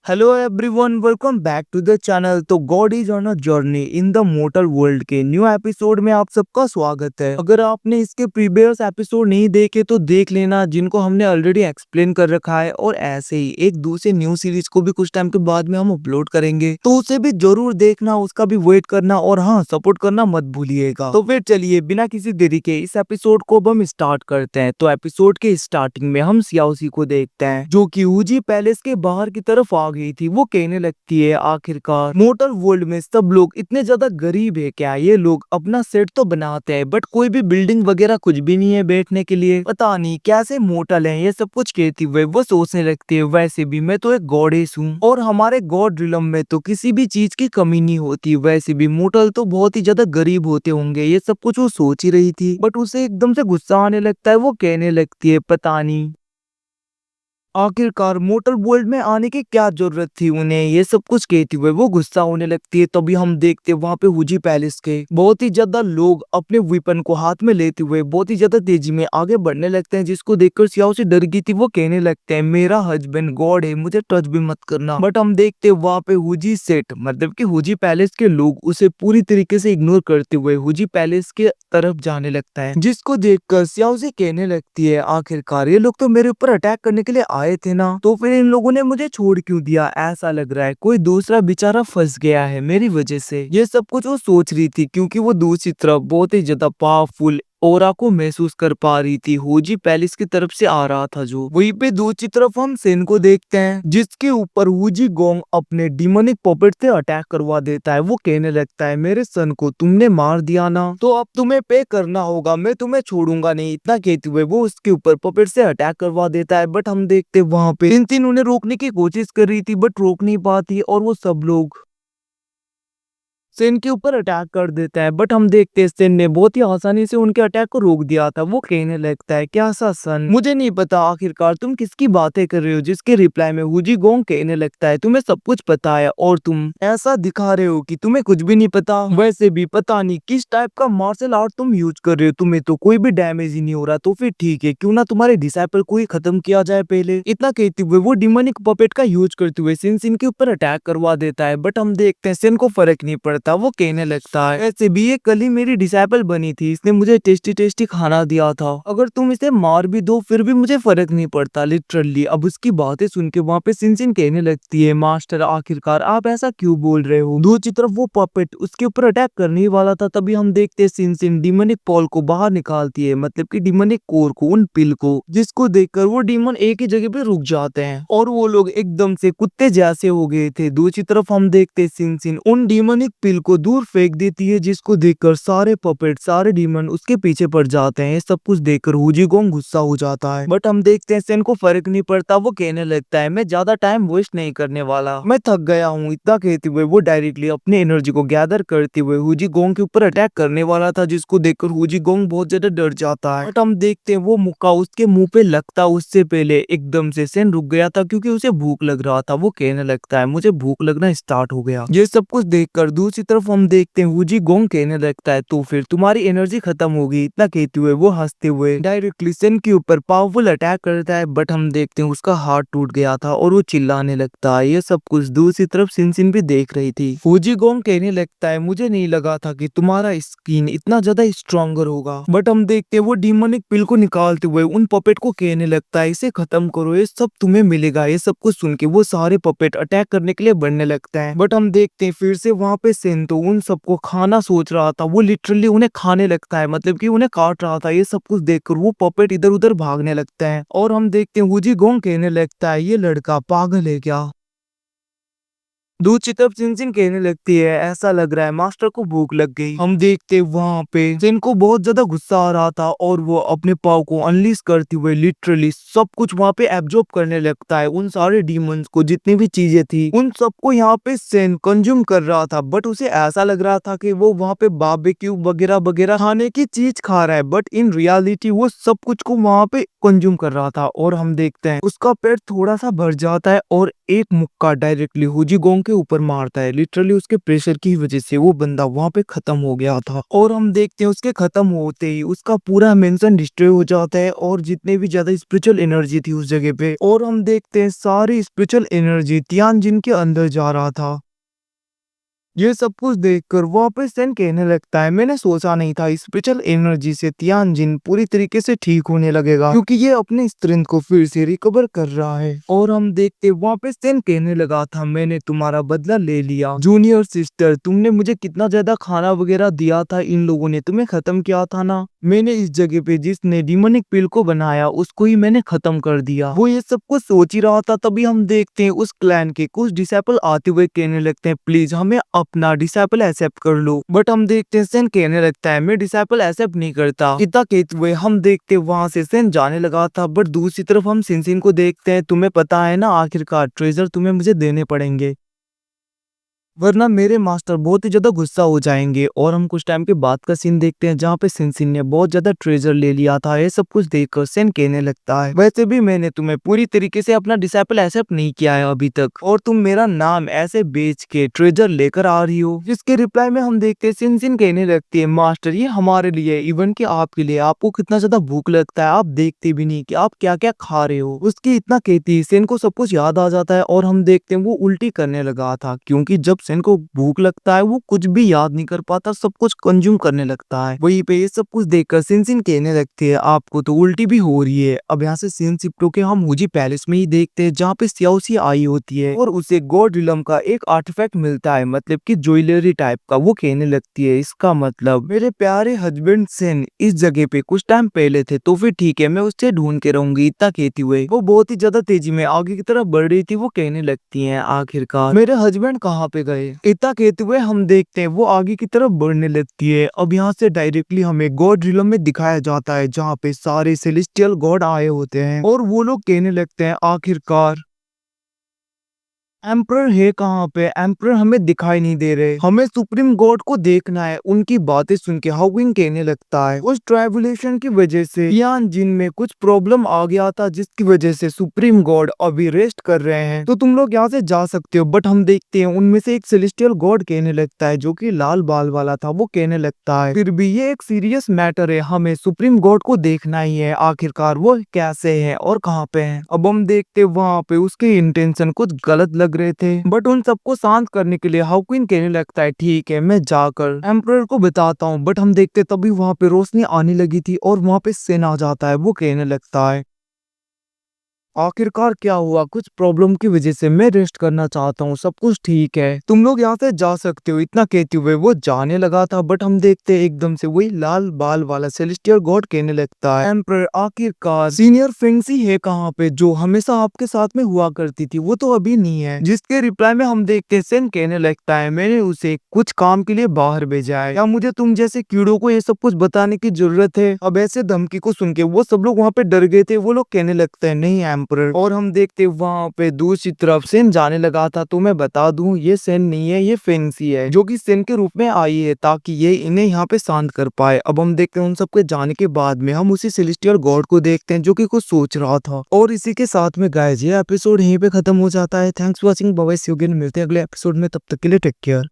Hello everyone, welcome back to the channel. तो god is on a journey in the motor world के new episode में आप सबका स्वागत है। अगर आपने इसके प्रीवियस एपिसोड नहीं देखे तो देख लेना, जिनको हमने ऑलरेडी एक्सप्लेन कर रखा है। और ऐसे ही एक दूसरे न्यू सीरीज को भी कुछ टाइम के बाद में हम अपलोड करेंगे, तो उसे भी जरूर देखना, उसका भी वेट करना और हाँ, सपोर्ट करना मत भूलिएगा। तो फिर चलिए बिना किसी देरी के इस एपिसोड को हम स्टार्ट करते हैं। तो एपिसोड के स्टार्टिंग में हम सियाओसी को देखते हैं, जो कि ऊजी पैलेस के बाहर की तरफ आ गई थी। वो कहने लगती है, आखिरकार मोटर वर्ल्ड में सब लोग इतने ज्यादा गरीब है क्या? ये लोग अपना सेट तो बनाते हैं बट कोई भी बिल्डिंग वगैरह कुछ भी नहीं है बैठने के लिए। पता नहीं कैसे मोटल है ये सब कुछ कहती हुए वो सोचने लगती है, वैसे भी मैं तो एक गॉडेस हूँ और हमारे गॉड रिलम में तो किसी भी चीज की कमी नहीं होती। वैसे भी मोटल तो बहुत ही ज्यादा गरीब होते होंगे। ये सब कुछ वो सोच ही रही थी, बट उसे एकदम से गुस्सा आने लगता है। वो कहने लगती है, पता नहीं आखिरकार मोटर वर्ल्ड में आने की क्या जरूरत थी उन्हें। ये सब कुछ कहते हुए वो गुस्सा होने लगती है। तभी हम देखते हैं वहां पे हुजी पैलेस के बहुत ही ज्यादा लोग अपने वेपन को हाथ में लेते हुए बहुत ही ज्यादा तेजी में आगे बढ़ने लगते हैं, जिसको देखकर सियाओ से डर गई थी। वो कहने लगते हैं, मेरा हस्बैंड गॉड है, मुझे टच भी मत करना। बट हम देखते हैं वहां पे हुजी सेट मतलब कि हुजी पैलेस के लोग उसे पूरी तरीके से इग्नोर करते हुए हुजी पैलेस के तरफ जाने लगता है, जिसको देखकर सियाओ से कहने लगती है, आखिरकार ये लोग तो मेरे ऊपर अटैक करने के लिए आए थे ना, तो फिर इन लोगों ने मुझे छोड़ क्यों दिया? ऐसा लग रहा है कोई दूसरा बेचारा फंस गया है मेरी वजह से। ये सब कुछ वो सोच रही थी, क्योंकि वो दूसरी तरफ बहुत ही ज्यादा पावरफुल ओरा को महसूस कर पा रही थी। होजी पैलेस की तरफ से आ रहा था जो। वहीं पे दूसरी तरफ हम सेन को देखते हैं, जिसके ऊपर वूजी गोंग अपने डिमोनिक पॉपेट से अटैक करवा देता है। वो कहने लगता है, मेरे सन को तुमने मार दिया ना, तो अब तुम्हें पे करना होगा, मैं तुम्हें छोड़ूंगा नहीं। इतना कहते हुए वो उसके ऊपर पॉपेट से अटैक करवा देता है। बट हम देखते वहां पे टिन उन्हें रोकने की कोशिश कर रही थी, बट रोक नहीं पाती और वो सब लोग सेन के ऊपर अटैक कर देता है। बट हम देखते हैं सेन ने बहुत ही आसानी से उनके अटैक को रोक दिया था। वो कहने लगता है, क्या सा सन, मुझे नहीं पता आखिरकार तुम किसकी बातें कर रहे हो। जिसके रिप्लाई में हुजी गोंग कहने लगता है, तुम्हें सब कुछ पता है और तुम ऐसा दिखा रहे हो कि तुम्हें कुछ भी नहीं पता। वैसे भी पता नहीं किस टाइप का मार्शल आर्ट तुम यूज कर रहे हो, तुम्हें तो कोई भी डैमेज ही नहीं हो रहा। तो फिर ठीक है, क्यों ना तुम्हारे डिसाइपल को ही खत्म किया जाए पहले। इतना कहते हुए वो डिमोनिक पपेट का यूज करते हुए सिन के ऊपर अटैक करवा देता है। बट हम देखते हैं सिन को फर्क नहीं पड़ता। वो कहने लगता है, ऐसे भी ये कल ही मेरी डिसाइपल बनी थी, इसने मुझे टेस्टी टेस्टी खाना दिया था, अगर तुम इसे मार भी दो फिर भी मुझे फर्क नहीं पड़ता लिटरली। अब उसकी बातें सुन के वहाँ पे सिन कहने लगती है, मास्टर आखिरकार आप ऐसा क्यों बोल रहे हो? दूसरी तरफ वो पपेट उसके ऊपर अटैक करने ही वाला था। तभी हम देखते हैं सिन डिमोनिक पॉल को बाहर निकालती है, मतलब कि डिमोनिक कोर को, उन पिल को, जिसको देखकर वो डीमन एक ही जगह पे रुक जाते हैं और वो लोग एकदम से कुत्ते जैसे हो गए थे। दूसरी तरफ हम देखते हैं सिन उन डीमोनिक पिल को दूर फेंक देती है, जिसको देखकर सारे पपेट सारे डीमन उसके पीछे पड़ जाते हैं। सब कुछ देखकर हुजी गोंग गुस्सा हो जाता है। बट हम देखते हैं सेन को फर्क नहीं पड़ता। वो कहने लगता है, मैं ज्यादा टाइम वेस्ट नहीं करने वाला, मैं थक गया हूँ। इतना कहते हुए वो डायरेक्टली अपनी एनर्जी को गैदर करते हुए हुजी गोंग के ऊपर अटैक करने वाला था, जिसको देखकर हुजी गोंग बहुत ज्यादा डर जाता है। बट हम देखते हैं वो मुक्का उसके मुंह पे लगता उससे पहले एकदम से सेन रुक गया था, क्योंकि उसे भूख लग रहा था। वो कहने लगता है, मुझे भूक लगना स्टार्ट हो गया। ये सब कुछ देखकर दूसरी तरफ हम देखते हैं हुजी गोंग कहने लगता है, तो फिर तुम्हारी एनर्जी खत्म होगी। इतना कहते हुए वो हंसते हुए डायरेक्टली सेन के ऊपर पावरफुल अटैक करता है। बट हम देखते हैं उसका हार्ट टूट गया था और वो चिल्लाने लगता है। ये सब कुछ दूसरी तरफ सिन भी देख रही थी। हुजी गोंग कहने लगता है, मुझे नहीं लगा था कि तुम्हारा स्किन इतना ज्यादा स्ट्रॉन्गर होगा। बट हम देखते हैं वो डिमोनिक पिल को निकालते हुए उन पपेट को कहने लगता है, इसे खत्म करो, ये सब तुम्हें मिलेगा। ये सब कुछ सुन के वो सारे पपेट अटैक करने के लिए बढ़ने लगता है। बट हम देखते हैं फिर से वहां पे सेन तो उन सबको खाना सोच रहा था। वो लिटरली उन्हें खाने लगता है, मतलब कि उन्हें काट रहा था। ये सब कुछ देखकर वो पपेट इधर उधर भागने लगता है और हम देखते हैं हुजी गोंग कहने लगता है, ये लड़का पागल है क्या? दूसरी तरफ सिन कहने लगती है, ऐसा लग रहा है मास्टर को भूख लग गई। हम देखते वहां पे सिन को बहुत ज्यादा गुस्सा आ रहा था और वो अपने पाव को अनलीश करते हुए लिटरली सब कुछ वहां पे एब्जॉर्ब करने लगता है। उन सारे डीमंस को, जितनी भी चीजें थी, उन सबको यहाँ पे सेन कंज्यूम कर रहा था। बट उसे ऐसा लग रहा था कि वो वहां पे बारबेक्यू वगैरह वगैरह खाने की चीज खा रहा है, बट इन रियलिटी वो सब कुछ को वहां पे कंज्यूम कर रहा था। और हम देखते हैं उसका पेट थोड़ा सा भर जाता है और एक मुक्का डायरेक्टली हुजी गोंग के उसके ऊपर मारता है। लिटरली उसके प्रेशर की वजह से वो बंदा वहां पे खत्म हो गया था। और हम देखते हैं उसके खत्म होते ही उसका पूरा मेंशन डिस्ट्रॉय हो जाता है और जितने भी ज्यादा स्पिरिचुअल एनर्जी थी उस जगह पे, और हम देखते हैं सारी स्पिरिचुअल एनर्जी तियानजिन के अंदर जा रहा था। ये सब कुछ देखकर वापस सेन कहने लगता है, मैंने सोचा नहीं था स्पिरिचुअल एनर्जी से तियानजिन पूरी तरीके से ठीक होने लगेगा, क्योंकि ये अपने स्ट्रेंथ को फिर से रिकवर कर रहा है। और हम देखते वापस सेन कहने लगा था, मैंने तुम्हारा बदला ले लिया जूनियर सिस्टर, तुमने मुझे कितना ज्यादा खाना वगैरह दिया था, इन लोगों ने तुम्हें खत्म किया था ना। मैंने इस जगह पे जिसने डिमोनिक पिल को बनाया उसको ही मैंने खत्म कर दिया। वो ये सब कुछ सोच ही रहा था, तभी हम देखते हैं उस क्लैन के कुछ डिसाइपल आते हुए कहने लगते हैं, प्लीज हमें अपना डिसाइपल एक्सेप्ट कर लो। बट हम देखते हैं सेन कहने लगता है, मैं डिसाइपल एक्सेप्ट नहीं करता। इतना कहते हुए हम देखते वहां से सेन जाने लगा था। बट दूसरी तरफ हम सिनसिन को देखते हैं, तुम्हें पता है ना आखिरकार ट्रेजर तुम्हें मुझे देने पड़ेंगे, वरना मेरे मास्टर बहुत ही ज्यादा गुस्सा हो जाएंगे। और हम कुछ टाइम के बाद का सीन देखते हैं जहाँ पे सिनसिन ने बहुत ज्यादा ट्रेजर ले लिया था। ये सब कुछ देखकर सेन कहने लगता है, वैसे भी मैंने तुम्हें पूरी तरीके से अपना डिसाइपल एक्सेप्ट नहीं किया है अभी तक, और तुम मेरा नाम ऐसे बेच के ट्रेजर लेकर आ रही हो। जिसके रिप्लाई में हम देखते हैं सिनसिन कहने लगती है, मास्टर ये हमारे लिए, इवन कि आपके लिए, आपको कितना ज्यादा भूख लगता है, आप देखते भी नहीं कि आप क्या क्या खा रहे हो। उसकी इतना कहती सेन को सब कुछ याद आ जाता है और हम देखते हैं वो उल्टी करने लगा था, क्योंकि जब सेन को भूख लगता है वो कुछ भी याद नहीं कर पाता, सब कुछ कंज्यूम करने लगता है। वहीं पे ये सब कुछ देखकर सिनसिन कहने लगती है, आपको तो उल्टी भी हो रही है। अब यहाँ से सीन शिफ्ट होके हम हुजी पैलेस में ही देखते हैं जहाँ पे सियाओसी आई होती है और उसे गॉड रिलम का एक आर्टिफैक्ट मिलता है, मतलब कि ज्वेलरी टाइप का। वो कहने लगती है, इसका मतलब मेरे प्यारे हस्बैंड सेन इस जगह पे कुछ टाइम पहले थे, तो फिर ठीक है मैं उससे ढूंढ के रहूंगी। इतना कहती हुए वो बहुत ही ज्यादा तेजी में आगे की तरफ बढ़ रही थी। वो कहने लगती है, आखिरकार मेरे हस्बैंड कहाँ पे गए। इतना कहते हुए हम देखते हैं वो आगे की तरफ बढ़ने लगती है। अब यहाँ से डायरेक्टली हमें गॉड रिलम में दिखाया जाता है जहाँ पे सारे सेलेस्टियल गॉड आए होते हैं और वो लोग कहने लगते हैं, आखिरकार एम्परर है कहाँ पे। एम्परर हमें दिखाई नहीं दे रहे, हमें सुप्रीम गॉड को देखना है। उनकी बातें सुन के हाउविंग कहने लगता है, उस ट्राइबुलेशन की वजह से तियानजिन में कुछ प्रॉब्लम आ गया था, जिसकी वजह से सुप्रीम गॉड अभी रेस्ट कर रहे हैं, तो तुम लोग यहाँ से जा सकते हो। बट हम देखते हैं उनमें से एक सेलेस्टियल गॉड कहने लगता है, जो कि लाल बाल वाला था, वो कहने लगता है, फिर भी ये एक सीरियस मैटर है, हमें सुप्रीम गॉड को देखना ही है, आखिरकार वो कैसे है और कहाँ पे है। अब हम देखते वहाँ पे उसके इंटेंशन कुछ गलत लग रहे थे, बट उन सबको शांत करने के लिए हाउक्विन कहने लगता है, ठीक है मैं जाकर एम्परर को बताता हूँ। बट हम देखते तभी वहां पे रोशनी आने लगी थी और वहां पे सेन आ जाता है। वो कहने लगता है, आखिरकार क्या हुआ, कुछ प्रॉब्लम की वजह से मैं रेस्ट करना चाहता हूँ, सब कुछ ठीक है, तुम लोग यहाँ से जा सकते हो। इतना कहते हुए वो जाने लगा था। बट हम देखते एकदम से वही लाल बाल वाला सेलेस्टियल गॉड कहने लगता है, एम्परर आखिरकार सीनियर फेंगसी है कहाँ पे, जो हमेशा आपके साथ में हुआ करती थी, वो तो अभी नहीं है। जिसके रिप्लाई में हम देखते सेन कहने लगता है, मैंने उसे कुछ काम के लिए बाहर भेजा है, या मुझे तुम जैसे कीड़ों को ये सब कुछ बताने की जरूरत है। अब ऐसे धमकी को सुन के वो सब लोग वहाँ पे डर गए थे। वो लोग कहने लगते हैं, नहीं एम्परर। और हम देखते वहां पे दूसरी तरफ सेन जाने लगा था। तो मैं बता दूं ये सेन नहीं है, ये फेंगसी है, जो कि सेन के रूप में आई है ताकि ये इन्हें यहाँ पे शांत कर पाए। अब हम देखते हैं उन सबके जाने के बाद में हम उसी सेलेस्टियल गॉड को देखते हैं जो कि कुछ सोच रहा था। और इसी के साथ में गाइस ये एपिसोड यहीं पे खत्म हो जाता है। Thanks for watching, bye bye, see you again, मिलते हैं अगले एपिसोड में, तब तक के लिए टेक केयर।